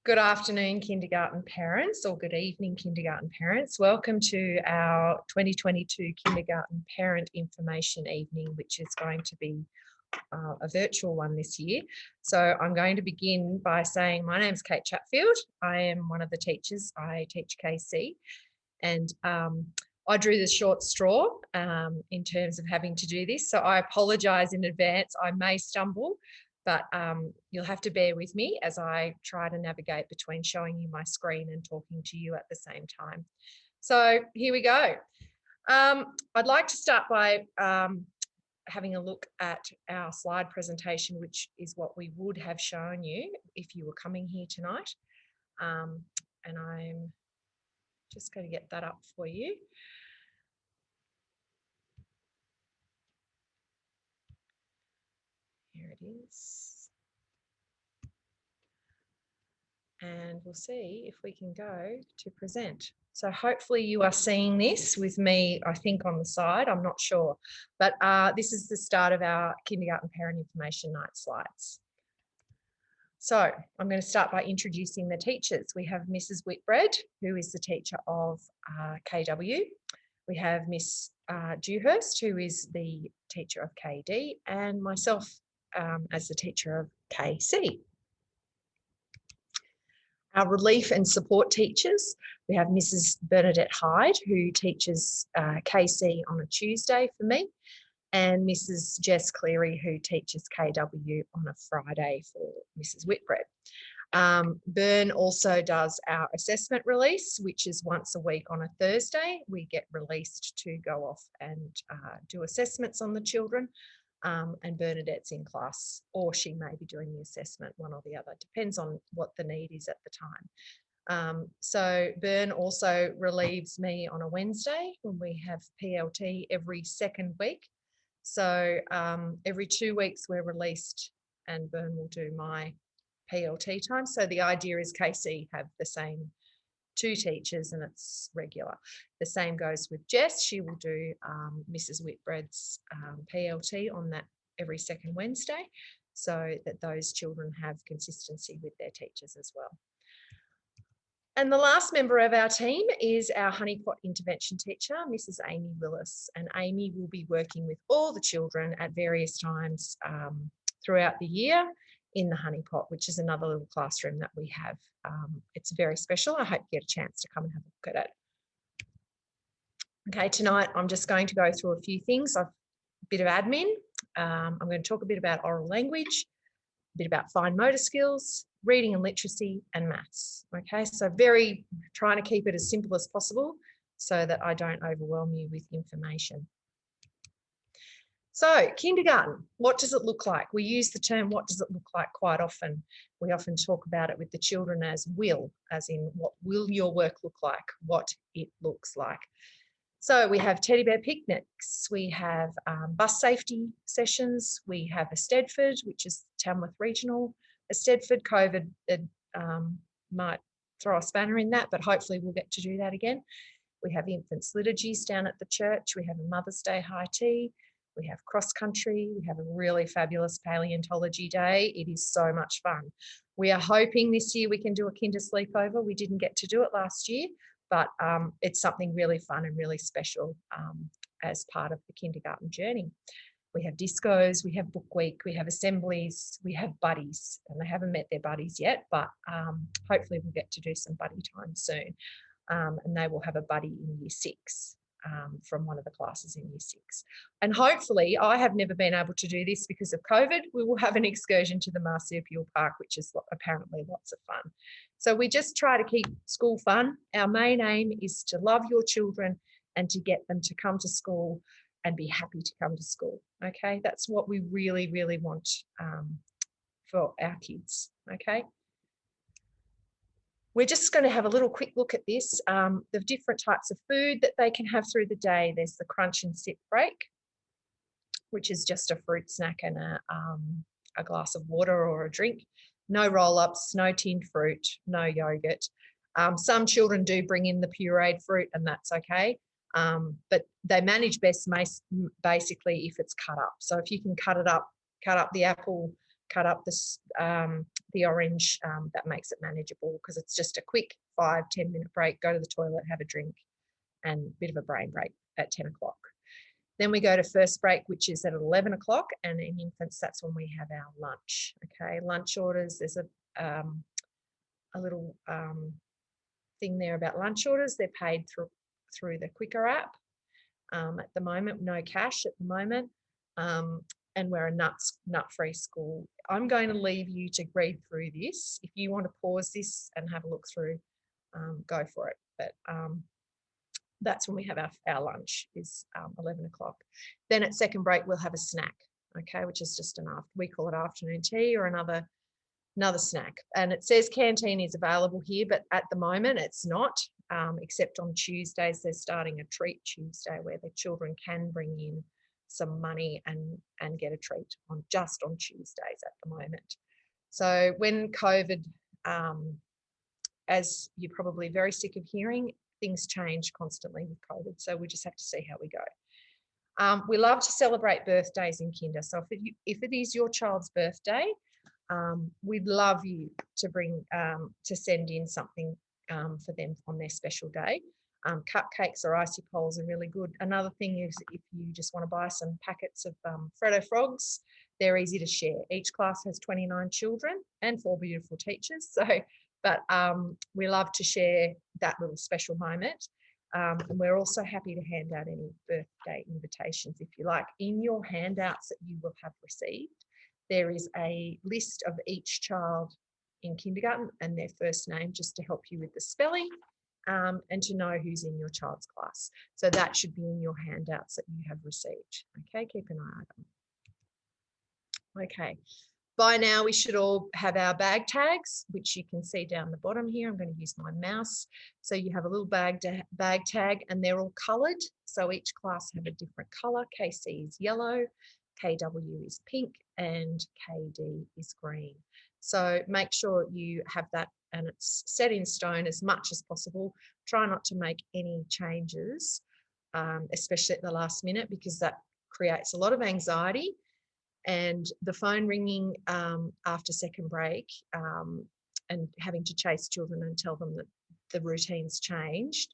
Good afternoon, kindergarten parents, or good evening, kindergarten parents. Welcome to our 2022 Kindergarten Parent Information Evening, which is going to be a virtual one this year. So I'm going to begin by saying my name's Kate Chatfield. I am one of the teachers. I teach KC, and I drew the short straw in terms of having to do this. So I apologise in advance. I may stumble, but you'll have to bear with me as I try to navigate between showing you my screen and talking to you at the same time. So here we go. I'd like to start by having a look at our slide presentation, which is what we would have shown you if you were coming here tonight. And I'm just going to get that up for you. Here it is. And we'll see if we can go to present. So hopefully you are seeing this with me, I think, on the side. I'm not sure. But this is the start of our Kindergarten Parent Information Night slides. So I'm going to start by introducing the teachers. We have Mrs. Whitbread, who is the teacher of KW. We have Miss Dewhurst, who is the teacher of KD, and myself as the teacher of KC. Our relief and support teachers, we have Mrs. Bernadette Hyde, who teaches KC on a Tuesday for me, and Mrs. Jess Cleary, who teaches KW on a Friday for Mrs. Whitbread. Bern also does our assessment release, which is once a week on a Thursday. We get released to go off and do assessments on the children. And Bernadette's in class, or she may be doing the assessment, one or the other, depends on what the need is at the time. So Bern also relieves me on a Wednesday when we have PLT every second week. So every 2 weeks we're released and Bern will do my PLT time. So the idea is KC have the same 2 teachers and it's regular. The same goes with Jess. She will do Mrs. Whitbread's PLT on that every second Wednesday so that those children have consistency with their teachers as well. And the last member of our team is our honeypot intervention teacher, Mrs. Amy Willis. And Amy will be working with all the children at various times throughout the year in the honeypot, which is another little classroom that we have. It's very special. I hope you get a chance to come and have a look at it. Okay, tonight I'm just going to go through a few things. A bit of admin. I'm going to talk a bit about oral language, a bit about fine motor skills, reading and literacy, and maths. Okay, so trying to keep it as simple as possible so that I don't overwhelm you with information. So kindergarten, what does it look like? We use the term what does it look like quite often. We often talk about it with the children as will, as in what will your work look like, what it looks like. So we have teddy bear picnics, we have bus safety sessions, we have a Stedford, which is Tamworth Regional. A Stedford, COVID might throw a spanner in that, but hopefully we'll get to do that again. We have infants liturgies down at the church. We have a Mother's Day high tea. We have cross country. We have a really fabulous paleontology day. It is so much fun. We are hoping this year we can do a kinder sleepover. We didn't get to do it last year, but it's something really fun and really special as part of the kindergarten journey. We have discos, we have book week, we have assemblies, we have buddies, and they haven't met their buddies yet, but hopefully we'll get to do some buddy time soon. And they will have a buddy in year 6. From one of the classes in year 6. And hopefully, I have never been able to do this because of COVID, we will have an excursion to the Marsupial Park, which is apparently lots of fun. So we just try to keep school fun. Our main aim is to love your children and to get them to come to school and be happy to come to school. Okay, that's what we really, really want for our kids. Okay. We're just going to have a little quick look at this, the different types of food that they can have through the day. There's the crunch and sip break, which is just a fruit snack and a glass of water or a drink. No roll-ups, no tinned fruit, no yogurt. Some children do bring in the pureed fruit and that's okay, but they manage best basically if it's cut up. So if you can cut it up, cut up the apple, cut up this the orange. That makes it manageable because it's just a quick 5-10 minute break, go to the toilet, have a drink, and a bit of a brain break at 10 o'clock. Then we go to first break, which is at 11 o'clock, and in infants, that's when we have our lunch. Okay, lunch orders, there's a little thing there about lunch orders. They're paid through the Quicker app. At the moment, no cash at the moment, and we're a nut-free school. I'm going to leave you to read through this. If you want to pause this and have a look through, go for it. But that's when we have our lunch, is 11 o'clock. Then at second break, we'll have a snack, okay, which is just we call it afternoon tea or another snack. And it says canteen is available here, but at the moment it's not, except on Tuesdays. They're starting a treat Tuesday where the children can bring in some money and get a treat just on Tuesdays at the moment. So when COVID, as you're probably very sick of hearing, things change constantly with COVID. So we just have to see how we go. We love to celebrate birthdays in kinder. So if it is your child's birthday, we'd love you to bring to send in something for them on their special day. Cupcakes or icy poles are really good. Another thing is if you just want to buy some packets of Freddo Frogs, they're easy to share. Each class has 29 children and 4 beautiful teachers. But we love to share that little special moment. And we're also happy to hand out any birthday invitations if you like. In your handouts that you will have received, there is a list of each child in kindergarten and their first name, just to help you with the spelling and to know who's in your child's class. So that should be in your handouts that you have received. Okay, keep an eye on them. Okay, by now we should all have our bag tags, which you can see down the bottom here. I'm going to use my mouse. So you have a little bag tag and they're all coloured. So each class have a different colour. KC is yellow, KW is pink, and KD is green. So make sure you have that and it's set in stone as much as possible. Try not to make any changes, especially at the last minute, because that creates a lot of anxiety. And the phone ringing after second break and having to chase children and tell them that the routine's changed,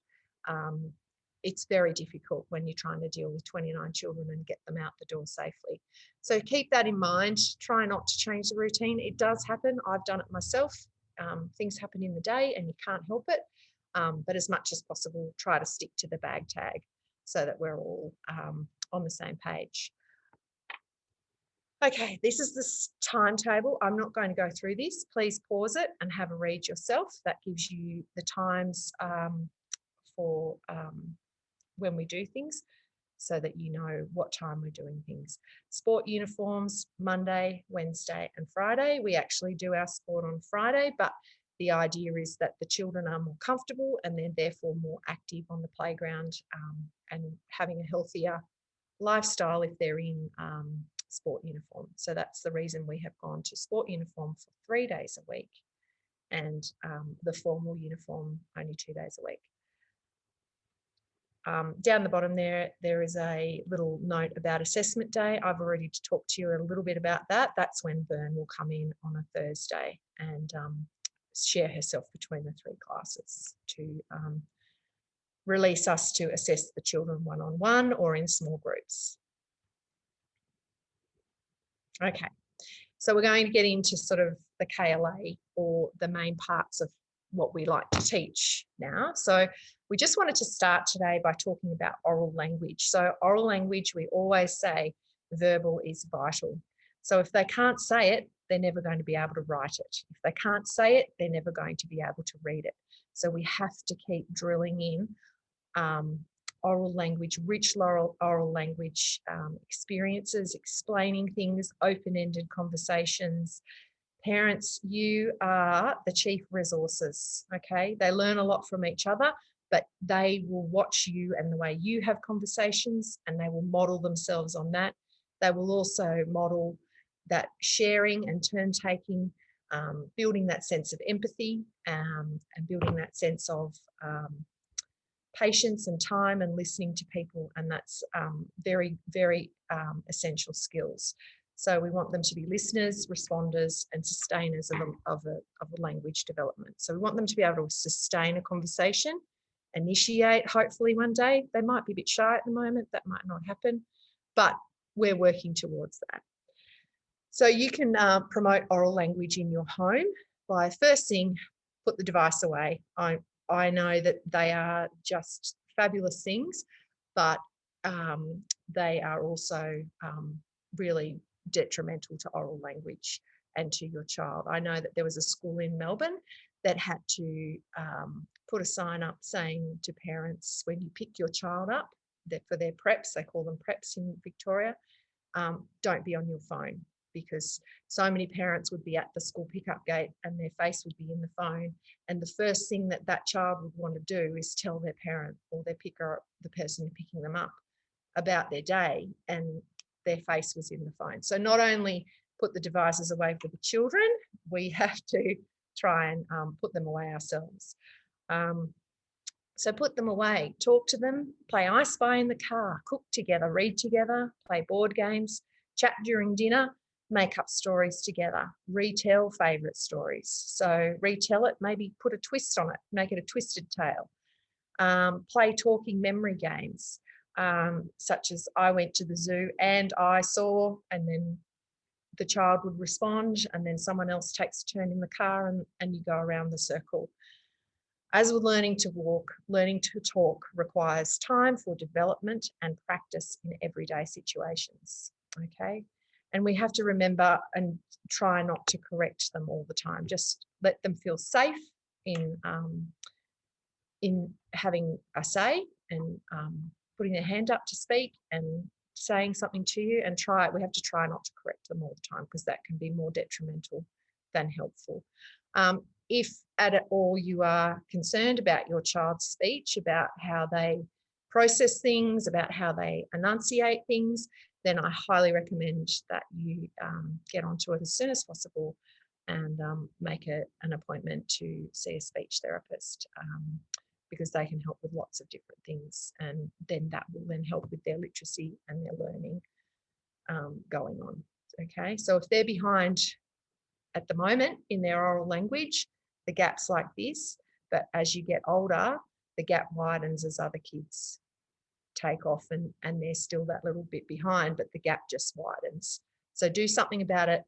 it's very difficult when you're trying to deal with 29 children and get them out the door safely. So keep that in mind. Try not to change the routine. It does happen. I've done it myself. Things happen in the day and you can't help it. But as much as possible, try to stick to the bag tag so that we're all on the same page. Okay, this is the timetable. I'm not going to go through this. Please pause it and have a read yourself. That gives you the times for when we do things so that you know what time we're doing things. Sport uniforms, Monday, Wednesday and Friday. We actually do our sport on Friday, but the idea is that the children are more comfortable and they're therefore more active on the playground and having a healthier lifestyle if they're in sport uniform. So that's the reason we have gone to sport uniform for 3 days a week and the formal uniform only 2 days a week. Down the bottom there is a little note about assessment day. I've already talked to you a little bit about that. That's when Bern will come in on a Thursday and share herself between the 3 classes to release us to assess the children one-on-one or in small groups. Okay, so we're going to get into sort of the KLA or the main parts of what we like to teach now. So we just wanted to start today by talking about oral language. So oral language, we always say verbal is vital. So if they can't say it, they're never going to be able to write it. If they can't say it, they're never going to be able to read it. So we have to keep drilling in oral language, rich oral language experiences, explaining things, open-ended conversations. Parents, you are the chief resources, okay? They learn a lot from each other, but they will watch you and the way you have conversations and they will model themselves on that. They will also model that sharing and turn-taking, building that sense of empathy and building that sense of patience and time and listening to people, and that's very, very essential skills. So we want them to be listeners, responders, and sustainers of a language development. So we want them to be able to sustain a conversation, initiate, hopefully one day. They might be a bit shy at the moment, that might not happen, but we're working towards that. So you can promote oral language in your home by, first thing, put the device away. I know that they are just fabulous things, but they are also really detrimental to oral language and to your child. I know that there was a school in Melbourne that had to put a sign up saying to parents, when you pick your child up for their preps, they call them preps in Victoria, don't be on your phone, because so many parents would be at the school pickup gate and their face would be in the phone. And the first thing that that child would want to do is tell their parent or their picker, the person picking them up, about their day, and their face was in the phone. So not only put the devices away for the children, we have to try and put them away ourselves. So put them away, talk to them, play I Spy in the car, cook together, read together, play board games, chat during dinner, make up stories together, retell favourite stories. So retell it, maybe put a twist on it, make it a twisted tale. Play talking memory games, such as I went to the zoo and I saw, and then the child would respond, and then someone else takes a turn in the car and you go around the circle. As with learning to walk, learning to talk requires time for development and practice in everyday situations, okay? And we have to remember and try not to correct them all the time. Just let them feel safe in having a say and putting their hand up to speak and saying something to you, and we have to try not to correct them all the time, because that can be more detrimental than helpful. If at all you are concerned about your child's speech, about how they process things, about how they enunciate things, then I highly recommend that you get onto it as soon as possible and make an appointment to see a speech therapist, because they can help with lots of different things, and then that will then help with their literacy and their learning going on. Okay, so if they're behind at the moment in their oral language, the gap's like this, but as you get older, the gap widens as other kids take off and they're still that little bit behind, but the gap just widens. So do something about it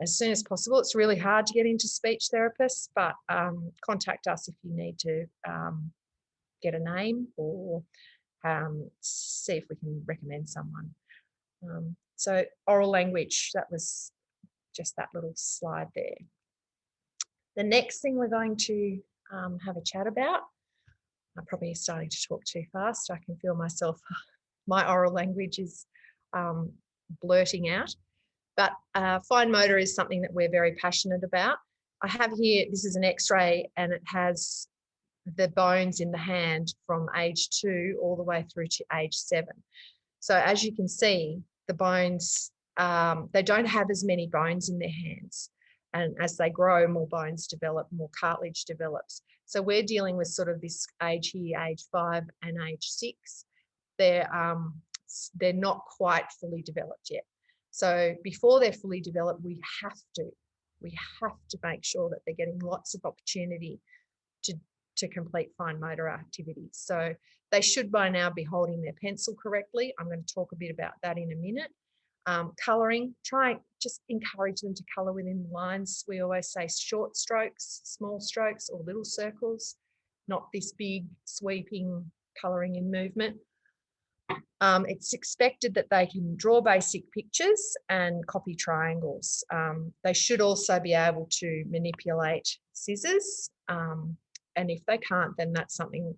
as soon as possible. It's really hard to get into speech therapists, but contact us if you need to get a name or see if we can recommend someone. So oral language, that was just that little slide there. The next thing we're going to have a chat about, I'm probably starting to talk too fast. I can feel myself, my oral language is blurting out. But fine motor is something that we're very passionate about. I have here, this is an X-ray, and it has the bones in the hand from age 2 all the way through to age 7. So as you can see, the bones, they don't have as many bones in their hands. And as they grow, more bones develop, more cartilage develops. So we're dealing with sort of this age here, age 5 and age 6. They're not quite fully developed yet. So before they're fully developed, we have to make sure that they're getting lots of opportunity to complete fine motor activities. So they should by now be holding their pencil correctly. I'm going to talk a bit about that in a minute. Colouring, just encourage them to colour within the lines. We always say short strokes, small strokes, or little circles, not this big sweeping colouring in movement. It's expected that they can draw basic pictures and copy triangles. They should also be able to manipulate scissors. And if they can't, then that's something,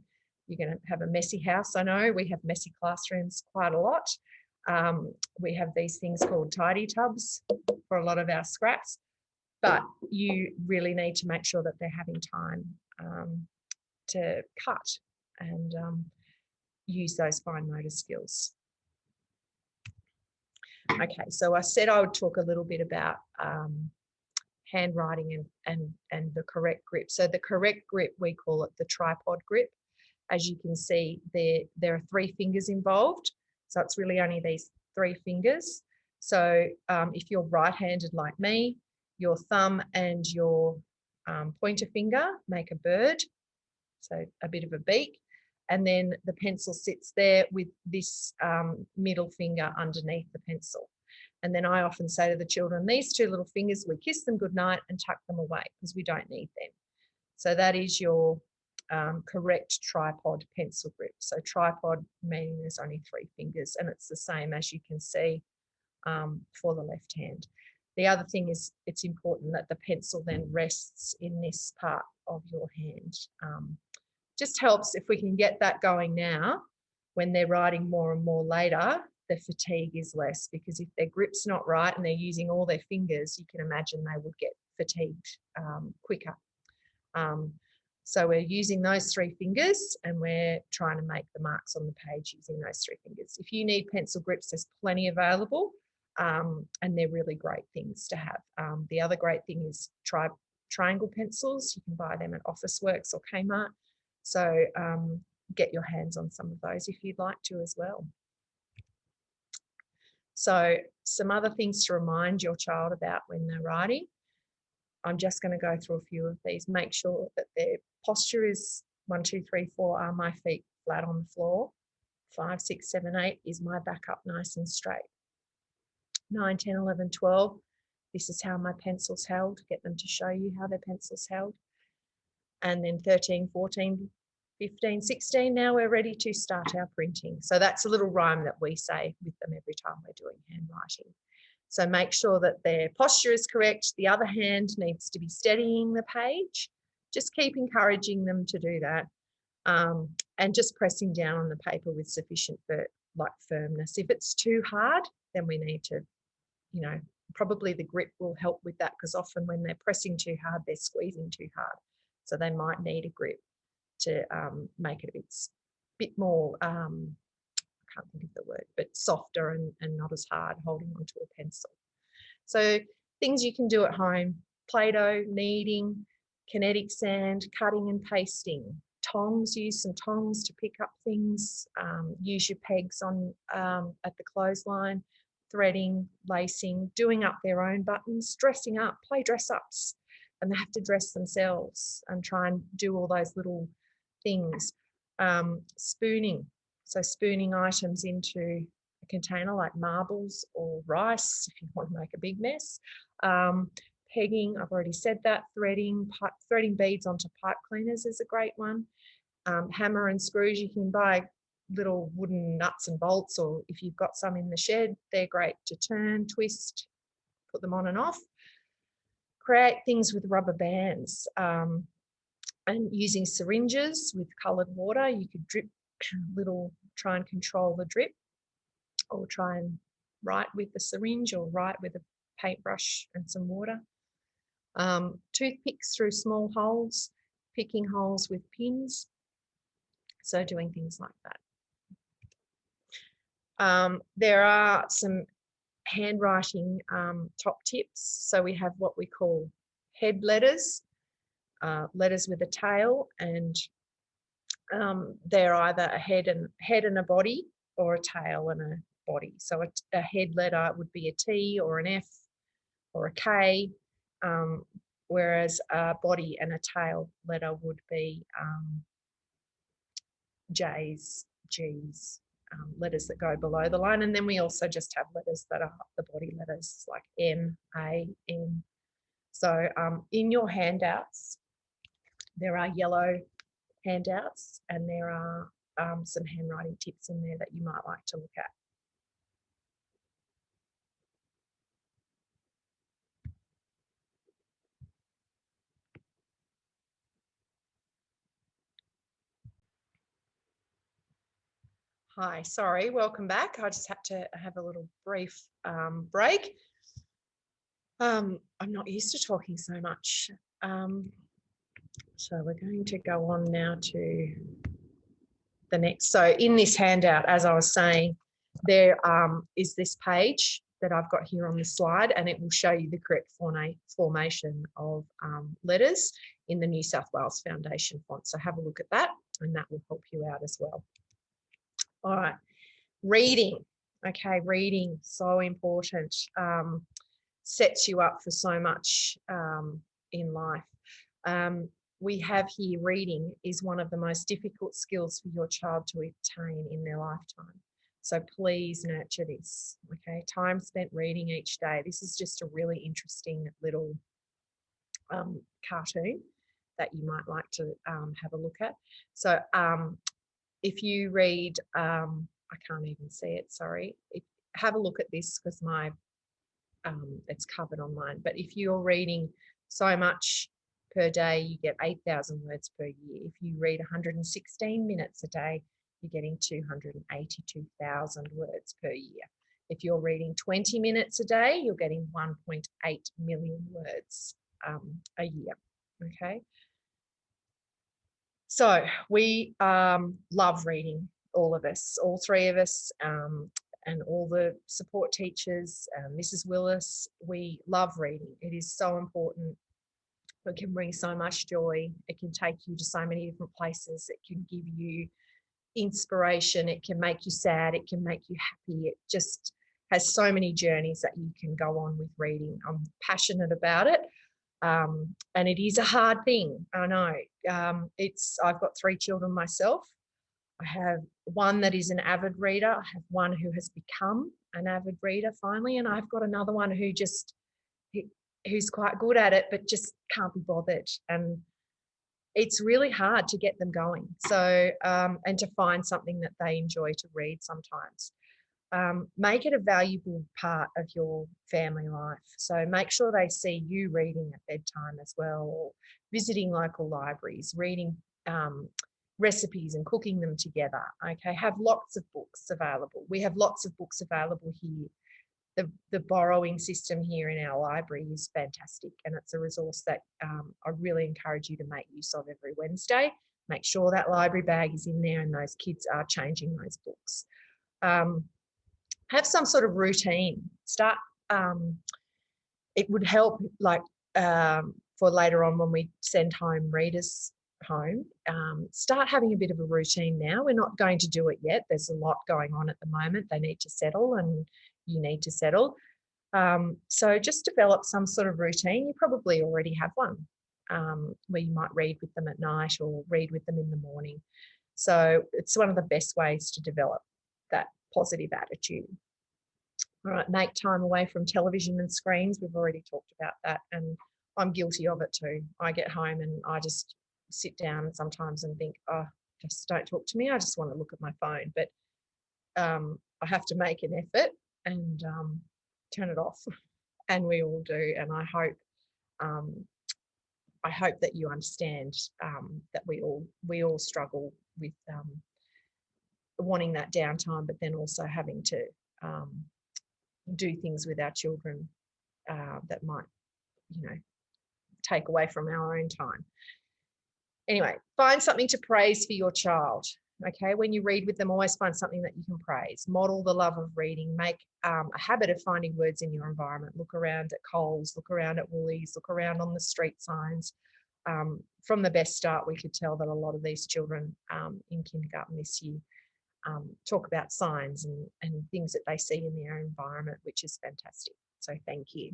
you're going to have a messy house. I know we have messy classrooms quite a lot. We have these things called tidy tubs for a lot of our scraps, but you really need to make sure that they're having time to cut and use those fine motor skills. Okay, so I said I would talk a little bit about handwriting and the correct grip. So the correct grip, we call it the tripod grip. As you can see, there are 3 fingers involved. So it's really only these 3 fingers. So if you're right-handed like me, your thumb and your pointer finger make a bird, so a bit of a beak, and then the pencil sits there with this middle finger underneath the pencil. And then I often say to the children, these two little fingers, we kiss them goodnight and tuck them away because we don't need them. So that is your correct tripod pencil grip. So tripod meaning there's only 3 fingers, and it's the same as you can see for the left hand. The other thing is it's important that the pencil then rests in this part of your hand. Just helps if we can get that going now. When they're writing more and more later, the fatigue is less, because if their grip's not right and they're using all their fingers, you can imagine they would get fatigued quicker. So we're using those 3 fingers and we're trying to make the marks on the page using those 3 fingers. If you need pencil grips, there's plenty available, and they're really great things to have. The other great thing is triangle pencils. You can buy them at Officeworks or Kmart. So get your hands on some of those if you'd like to as well. So some other things to remind your child about when they're writing. I'm just going to go through a few of these. Make sure that their posture is 1, 2, 3, 4 are my feet flat on the floor. 5, 6, 7, 8 is my back up nice and straight. 9, 10, 11, 12, this is how my pencil's held. Get them to show you how their pencil's held. And then 13, 14, 15, 16, now we're ready to start our printing. So that's a little rhyme that we say with them every time we're doing handwriting. So make sure that their posture is correct. The other hand needs to be steadying the page. Just keep encouraging them to do that, and just pressing down on the paper with sufficient firmness. If it's too hard, then we need to, probably the grip will help with that, because often when they're pressing too hard, they're squeezing too hard. So they might need a grip to make it a bit more, I can't think of the word, but softer and not as hard holding onto a pencil. So things you can do at home: Play-Doh, kneading, kinetic sand, cutting and pasting, tongs. Use some tongs to pick up things. Use your pegs on at the clothesline, threading, lacing, doing up their own buttons, dressing up, play dress-ups, and they have to dress themselves and try and do all those little things. Spooning, so spooning items into a container like marbles or rice if you want to make a big mess. Pegging, I've already said that. Threading beads onto pipe cleaners is a great one. Hammer and screws, you can buy little wooden nuts and bolts, or if you've got some in the shed, they're great to turn, twist, put them on and off. Create things with rubber bands, and using syringes with coloured water. You could drip try and control the drip, or try and write with the syringe, or write with a paintbrush and some water. Toothpicks through small holes, picking holes with pins. So doing things like that. There are some handwriting top tips. So we have what we call head letters, letters with a tail, and they're either a head and a body, or a tail and a body. So a head letter would be a T or an F or a K, whereas a body and a tail letter would be J's, G's, letters that go below the line. And then we also just have letters that are the body letters, like M, A, N. So in your handouts, there are yellow handouts, and there are some handwriting tips in there that you might like to look at. Hi, sorry, welcome back. I just had to have a little brief break. I'm not used to talking so much. So we're going to go on now to the next. So in this handout, as I was saying, there is this page that I've got here on the slide, and it will show you the correct formation of letters in the New South Wales Foundation font. So have a look at that, and that will help you out as well. All right, reading. Okay, reading, so important. Sets you up for so much in life. We have here reading is one of the most difficult skills for your child to attain in their lifetime. So please nurture this, okay? Time spent reading each day. This is just a really interesting little cartoon that you might like to have a look at. So if you read, I can't even see it, sorry. Have a look at this because it's covered online. But if you're reading so much per day, you get 8,000 words per year. If you read 116 minutes a day, you're getting 282,000 words per year. If you're reading 20 minutes a day, you're getting 1.8 million words a year. Okay. So we love reading, all of us, all three of us, and all the support teachers, Mrs. Willis, we love reading. It is so important. It can bring so much joy. It can take you to so many different places. It can give you inspiration. It can make you sad. It can make you happy. It just has so many journeys that you can go on with reading. I'm passionate about it. And it is a hard thing. I know. I've got 3 children myself. I have one that is an avid reader. I have one who has become an avid reader finally, and I've got another one who's quite good at it, but just can't be bothered. And it's really hard to get them going. So, and to find something that they enjoy to read sometimes. Make it a valuable part of your family life. So make sure they see you reading at bedtime as well, or visiting local libraries, reading recipes and cooking them together. Okay, have lots of books available. We have lots of books available here. The borrowing system here in our library is fantastic, and it's a resource that I really encourage you to make use of every Wednesday. Make sure that library bag is in there and those kids are changing those books. Have some sort of routine. Start. It would help, like for later on when we send home readers home. Start having a bit of a routine now. We're not going to do it yet. There's a lot going on at the moment. They need to settle, and you need to settle. So just develop some sort of routine. You probably already have one where you might read with them at night or read with them in the morning. So it's one of the best ways to develop that positive attitude. All right, make time away from television and screens. We've already talked about that, and I'm guilty of it too. I get home and I just sit down sometimes and think, oh, just don't talk to me. I just want to look at my phone. But I have to make an effort and turn it off, and we all do. And I hope that you understand that we all struggle with wanting that downtime, but then also having to do things with our children that might, take away from our own time. Anyway, find something to praise for your child. Okay, when you read with them, always find something that you can praise. Model the love of reading. Make a habit of finding words in your environment. Look around at Coles, look around at Woolies, look around on the street signs. From the Best Start, we could tell that a lot of these children in kindergarten this year talk about signs and things that they see in their environment, which is fantastic. So thank you.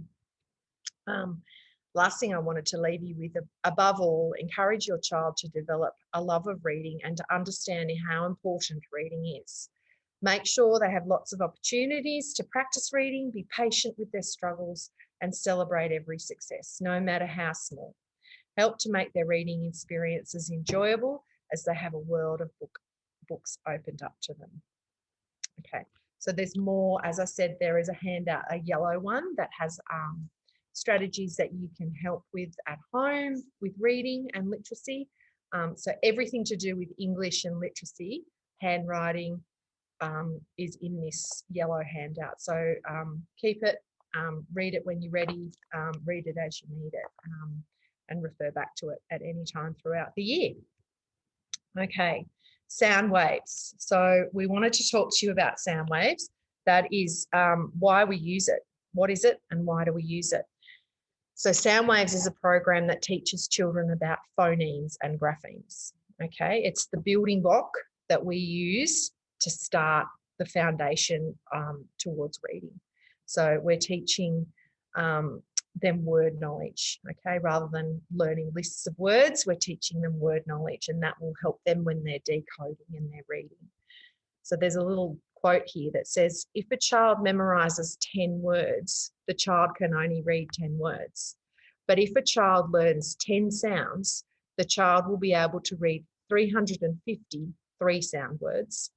Last thing I wanted to leave you with, above all, encourage your child to develop a love of reading and to understand how important reading is. Make sure they have lots of opportunities to practice reading, be patient with their struggles, and celebrate every success, no matter how small. Help to make their reading experiences enjoyable as they have a world of books opened up to them. Okay, so there's more. As I said, there is a handout, a yellow one that has strategies that you can help with at home with reading and literacy. So everything to do with English and literacy, handwriting, is in this yellow handout. So keep it, read it when you're ready, read it as you need it, and refer back to it at any time throughout the year. Okay, sound waves. So we wanted to talk to you about sound waves. That is why we use it. What is it and why do we use it? So sound waves is a program that teaches children about phonemes and graphemes. Okay, it's the building block that we use to start the foundation towards reading. So we're teaching them word knowledge, okay? Rather than learning lists of words, we're teaching them word knowledge, and that will help them when they're decoding and they're reading. So there's a little quote here that says, if a child memorizes 10 words, the child can only read 10 words. But if a child learns 10 sounds, the child will be able to read 350 3-sound words,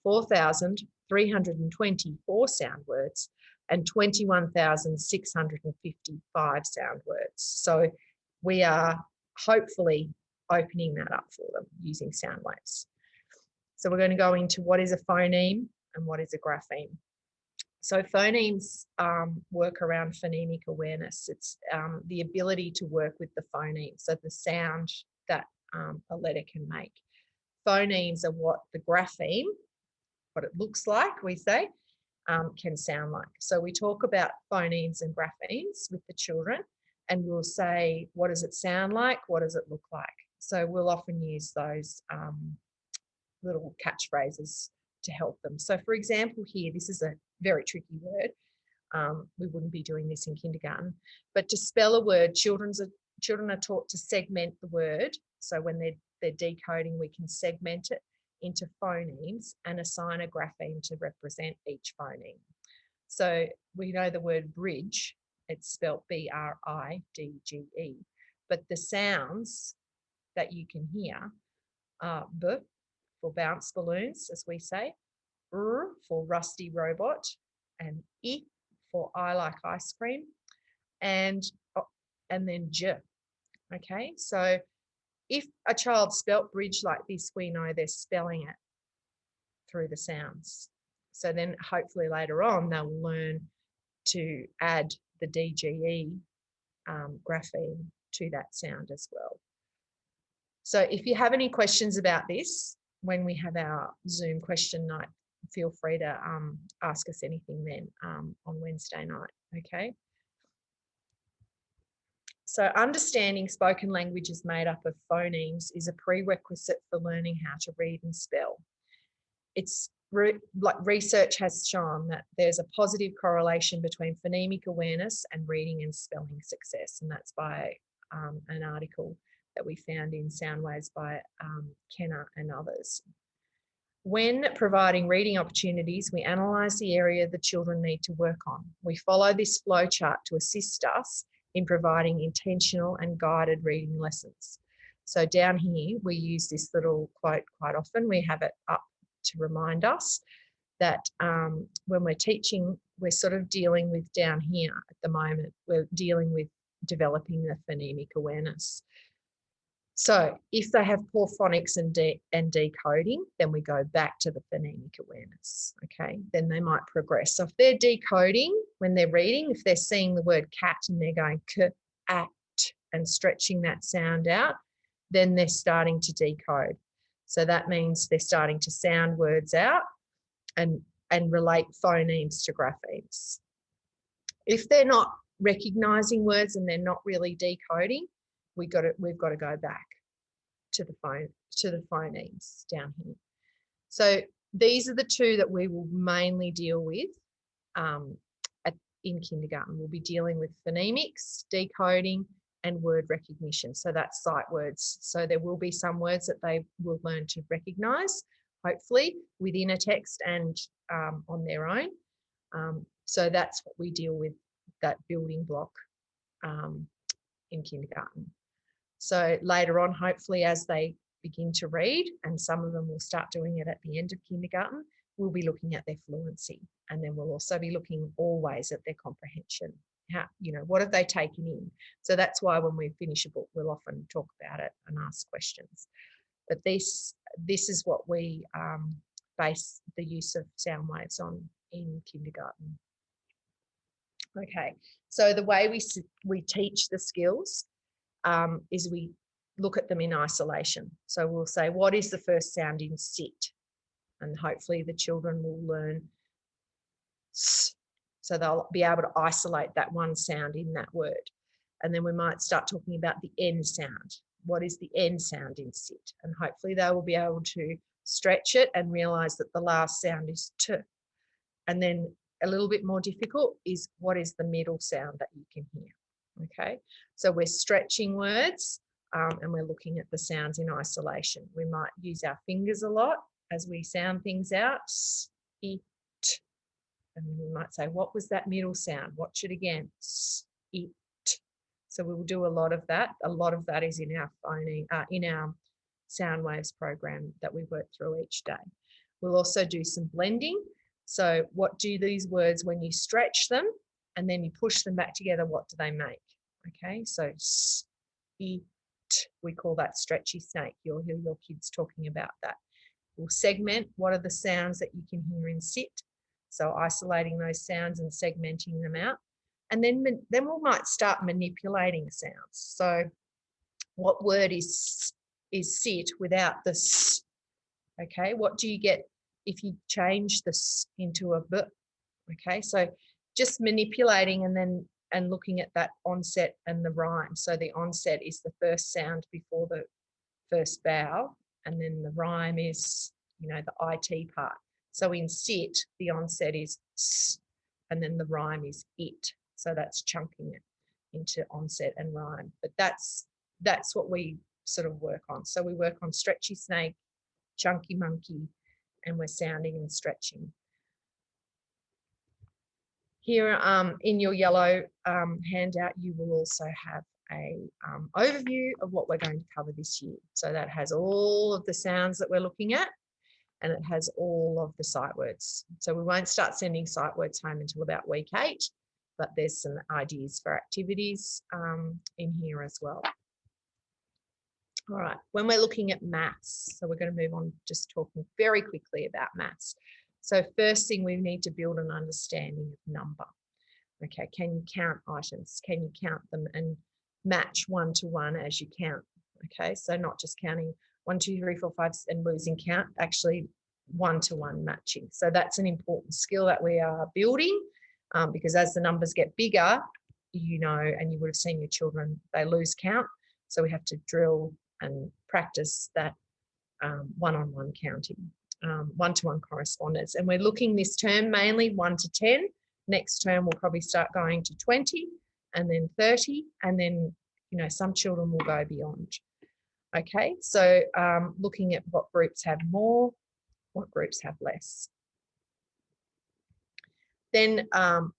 4,320 4-sound words, and 21,650 5-sound words. So we are hopefully opening that up for them using sound waves. So we're going to go into what is a phoneme and what is a grapheme. So phonemes work around phonemic awareness. It's the ability to work with the phoneme, so the sound that a letter can make. Phonemes are what the grapheme, what it looks like, we say, can sound like. So we talk about phonemes and graphemes with the children, and we'll say, what does it sound like? What does it look like? So we'll often use those little catchphrases to help them. So for example, here, this is a very tricky word. We wouldn't be doing this in kindergarten, but to spell a word, children are taught to segment the word. So when they're decoding, we can segment it into phonemes and assign a grapheme to represent each phoneme. So we know the word bridge, it's spelled B-R-I-D-G-E, but the sounds that you can hear are B for bounce balloons, as we say, R for rusty robot, and I for I like ice cream, and then J. Okay, so if a child spelt bridge like this, we know they're spelling it through the sounds. So then hopefully later on they'll learn to add the DGE grapheme to that sound as well. So if you have any questions about this, when we have our Zoom question night, feel free to ask us anything then on Wednesday night, okay? So understanding spoken language is made up of phonemes is a prerequisite for learning how to read and spell. It's like research has shown that there's a positive correlation between phonemic awareness and reading and spelling success, and that's by an article that we found in Soundwaves by Kenner and others. When providing reading opportunities, we analyse the area the children need to work on. We follow this flowchart to assist us in providing intentional and guided reading lessons. So down here, we use this little quote quite often. We have it up to remind us that when we're teaching, we're sort of dealing with down here at the moment, we're dealing with developing the phonemic awareness. So if they have poor phonics and decoding, then we go back to the phonemic awareness, okay? Then they might progress. So if they're decoding, when they're reading, if they're seeing the word cat and they're going k-act and stretching that sound out, then they're starting to decode. So that means they're starting to sound words out and relate phonemes to graphemes. If they're not recognising words and they're not really decoding, we've got to go back to the phonemes down here. So these are the two that we will mainly deal with in kindergarten. We'll be dealing with phonemics, decoding, and word recognition. So that's sight words. So there will be some words that they will learn to recognise, hopefully within a text and on their own. So that's what we deal with, that building block in kindergarten. So later on, hopefully as they begin to read, and some of them will start doing it at the end of kindergarten, we'll be looking at their fluency, and then we'll also be looking always at their comprehension. How, what have they taken in? So that's why when we finish a book, we'll often talk about it and ask questions. But this is what we base the use of sound waves on in kindergarten. Okay, so the way we teach the skills is we look at them in isolation. So we'll say, what is the first sound in sit? And hopefully the children will learn s. So they'll be able to isolate that one sound in that word. And then we might start talking about the N sound. What is the N sound in sit? And hopefully they will be able to stretch it and realize that the last sound is t. And then a little bit more difficult is what is the middle sound that you can hear. Okay, so we're stretching words and we're looking at the sounds in isolation. We might use our fingers a lot as we sound things out. S, I, t. And we might say, what was that middle sound? Watch it again. S, I, t. So we will do a lot of that. A lot of that is in our phoning, in our sound waves program that we work through each day. We'll also do some blending. So what do these words when you stretch them and then you push them back together, what do they make? Okay, so s, I, t, we call that stretchy snake. You'll hear your kids talking about that. We'll segment what are the sounds that you can hear in sit. So isolating those sounds and segmenting them out. And then we might start manipulating sounds. So what word is sit without the s? Okay, what do you get if you change the s into a b? Okay, so just manipulating and looking at that onset and the rhyme. So the onset is the first sound before the first vowel, and then the rhyme is, you know, the IT part. So in sit, the onset is s, and then the rhyme is it. So that's chunking it into onset and rhyme. But that's what we sort of work on. So we work on stretchy snake, chunky monkey, and we're sounding and stretching. Here in your yellow handout, you will also have a overview of what we're going to cover this year. So that has all of the sounds that we're looking at, and it has all of the sight words. So we won't start sending sight words home until about week 8, but there's some ideas for activities in here as well. All right, when we're looking at maths, so we're going to move on just talking very quickly about maths. So first thing, we need to build an understanding of number. Okay, can you count items? Can you count them and match one to one as you count? Okay, so not just counting 1, 2, 3, 4, 5 and losing count, actually one to one matching. So that's an important skill that we are building because as the numbers get bigger, you know, and you would have seen your children, they lose count. So we have to drill and practice that one-on-one counting, one-to-one correspondence. And we're looking this term mainly 1 to 10. Next term, we'll probably start going to 20 and then 30. And then, you know, some children will go beyond. Okay, so looking at what groups have more, what groups have less. Then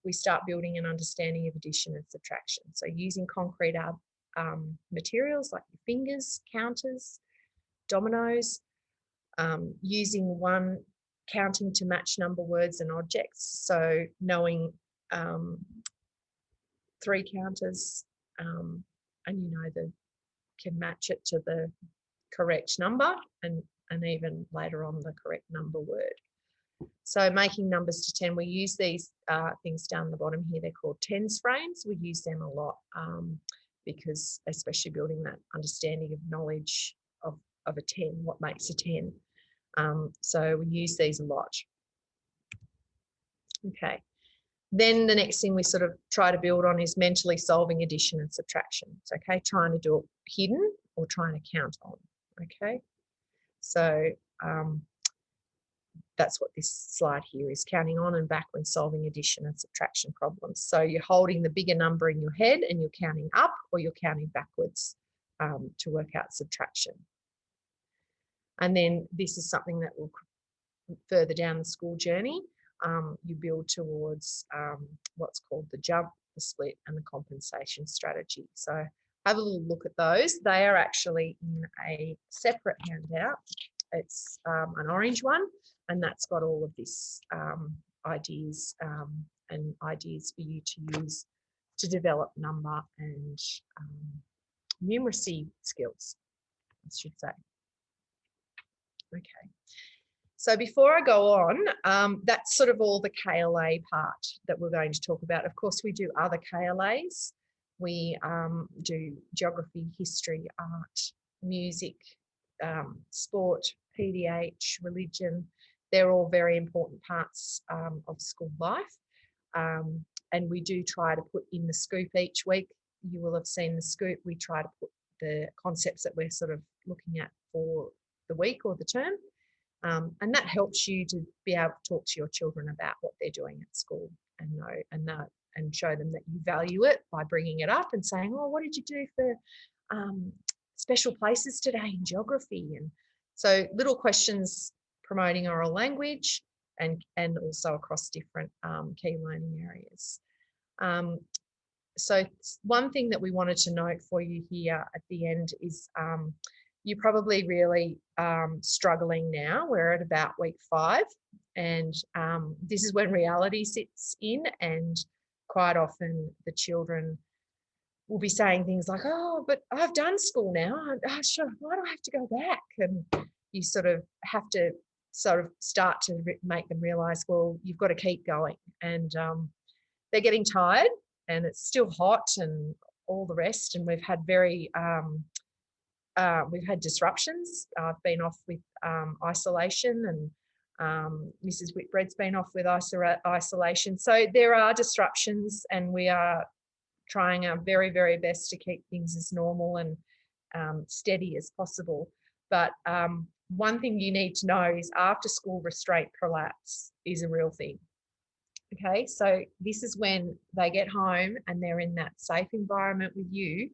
we start building an understanding of addition and subtraction. So using concrete materials like your fingers, counters, dominoes, using one counting to match number, words and objects. So knowing 3 counters and you know can match it to the correct number and even later on the correct number word. So making numbers to 10, we use these things down the bottom here. They're called tens frames. We use them a lot because especially building that understanding of knowledge of a 10, what makes a 10. So we use these a lot. Okay. Then the next thing we sort of try to build on is mentally solving addition and subtraction. So, okay, trying to do it hidden or trying to count on. Okay. So that's what this slide here is, counting on and back when solving addition and subtraction problems. So you're holding the bigger number in your head and you're counting up or you're counting backwards to work out subtraction. And then this is something that will further down the school journey, you build towards what's called the jump, the split and the compensation strategy. So have a little look at those. They are actually in a separate handout. It's an orange one, and that's got all of this ideas and ideas for you to use to develop number and numeracy skills, I should say. Okay. So before I go on, that's sort of all the KLA part that we're going to talk about. Of course, we do other KLAs. We do geography, history, art, music, sport, PDH, religion. They're all very important parts of school life. And we do try to put in the scoop each week. You will have seen the scoop. We try to put the concepts that we're sort of looking at for the week or the term And that helps you to be able to talk to your children about what they're doing at school and and show them that you value it by bringing it up and saying, oh, what did you do for special places today in geography? And so little questions promoting oral language and also across different key learning areas. So one thing that we wanted to note for you here at the end is you're probably really struggling now. We're at about week 5, and this is when reality sits in, and quite often the children will be saying things like, oh, but I've done school now. Sure, why do I have to go back? And you sort of have to start to make them realise, well, you've got to keep going. And they're getting tired, and it's still hot and all the rest. And we've had we've had disruptions. I've been off with isolation, and Mrs. Whitbread's been off with isolation. So there are disruptions, and we are trying our very, very best to keep things as normal and steady as possible. But one thing you need to know is after school restraint prolapse is a real thing. Okay, so this is when they get home and they're in that safe environment with you,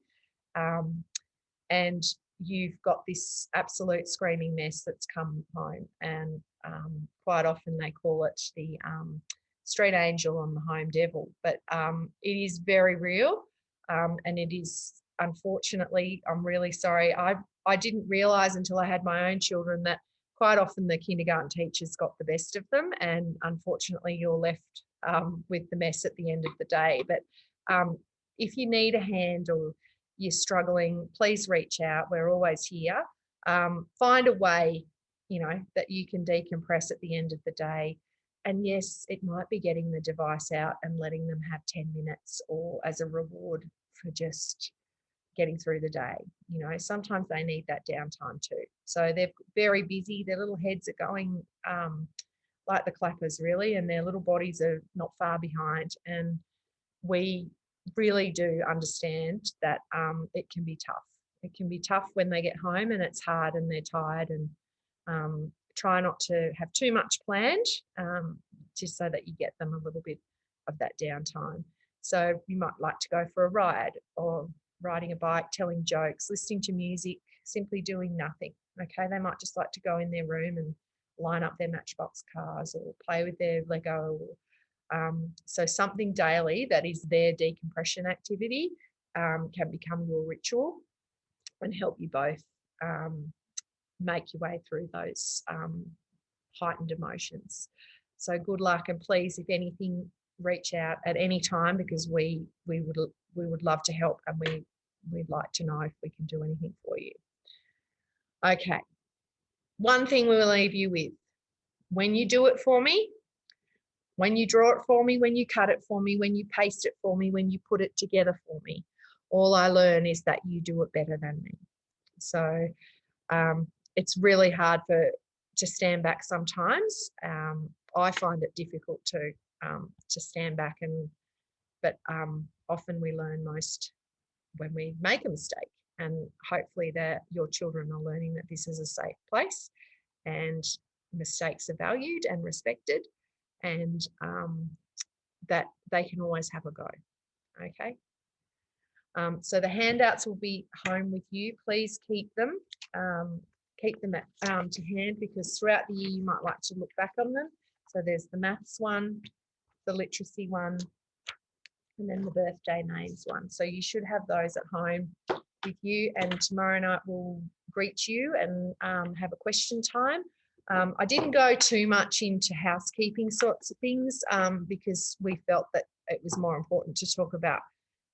and you've got this absolute screaming mess that's come home. And quite often they call it the street angel and the home devil, but it is very real, and it is, unfortunately, I'm really sorry, I didn't realise until I had my own children that quite often the kindergarten teachers got the best of them, and unfortunately you're left with the mess at the end of the day. But if you need a hand or you're struggling, please reach out. We're always here. Find a way, that you can decompress at the end of the day. And yes, it might be getting the device out and letting them have 10 minutes or as a reward for just getting through the day. Sometimes they need that downtime too. So they're very busy. Their little heads are going like the clappers, really, and their little bodies are not far behind. And we really do understand that it can be tough. It can be tough when they get home and it's hard and they're tired, and try not to have too much planned, just so that you get them a little bit of that downtime. So you might like to go for a ride, or riding a bike, telling jokes, listening to music, simply doing nothing. Okay, they might just like to go in their room and line up their Matchbox cars or play with their Lego. So something daily that is their decompression activity can become your ritual and help you both make your way through those heightened emotions. So good luck, and please, if anything, reach out at any time, because we would love to help, and we'd like to know if we can do anything for you. Okay, one thing we'll leave you with: when you do it for me, when you draw it for me, when you cut it for me, when you paste it for me, when you put it together for me, all I learn is that you do it better than me. So it's really hard to stand back sometimes. I find it difficult to stand back, but often we learn most when we make a mistake, and hopefully that your children are learning that this is a safe place and mistakes are valued and respected, and that they can always have a go. Okay. So the handouts will be home with you. Please keep them. Keep them to hand, because throughout the year you might like to look back on them. So there's the maths one, the literacy one, and then the birthday names one. So you should have those at home with you, and tomorrow night we'll greet you and have a question time. I didn't go too much into housekeeping sorts of things because we felt that it was more important to talk about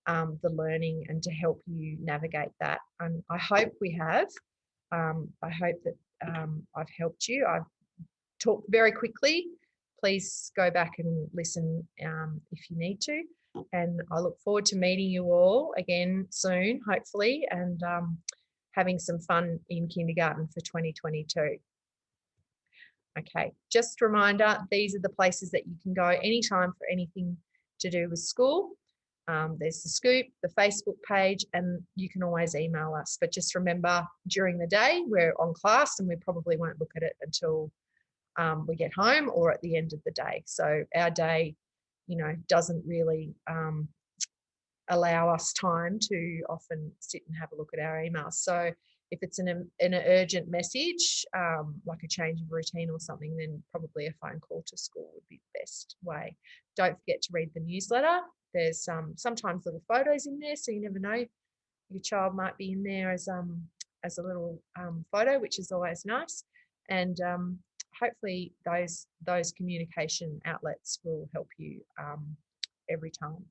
the learning and to help you navigate that. And I hope we have. I hope that I've helped you. I've talked very quickly. Please go back and listen if you need to. And I look forward to meeting you all again soon, hopefully, and having some fun in kindergarten for 2022. Okay, just a reminder, these are the places that you can go anytime for anything to do with school. There's the Scoop, the Facebook page, and you can always email us. But just remember, during the day, we're on class and we probably won't look at it until we get home or at the end of the day. So our day, doesn't really allow us time to often sit and have a look at our emails. So if it's an urgent message, like a change of routine or something, then probably a phone call to school would be the best way. Don't forget to read the newsletter. There's sometimes little photos in there, so you never know. Your child might be in there as a little photo, which is always nice. And hopefully those communication outlets will help you every time.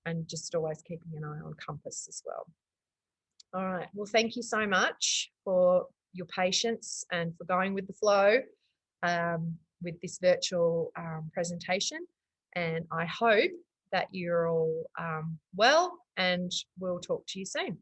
And just always keeping an eye on Compass as well. All right. Well, thank you so much for your patience and for going with the flow with this virtual presentation. And I hope that you're all well, and we'll talk to you soon.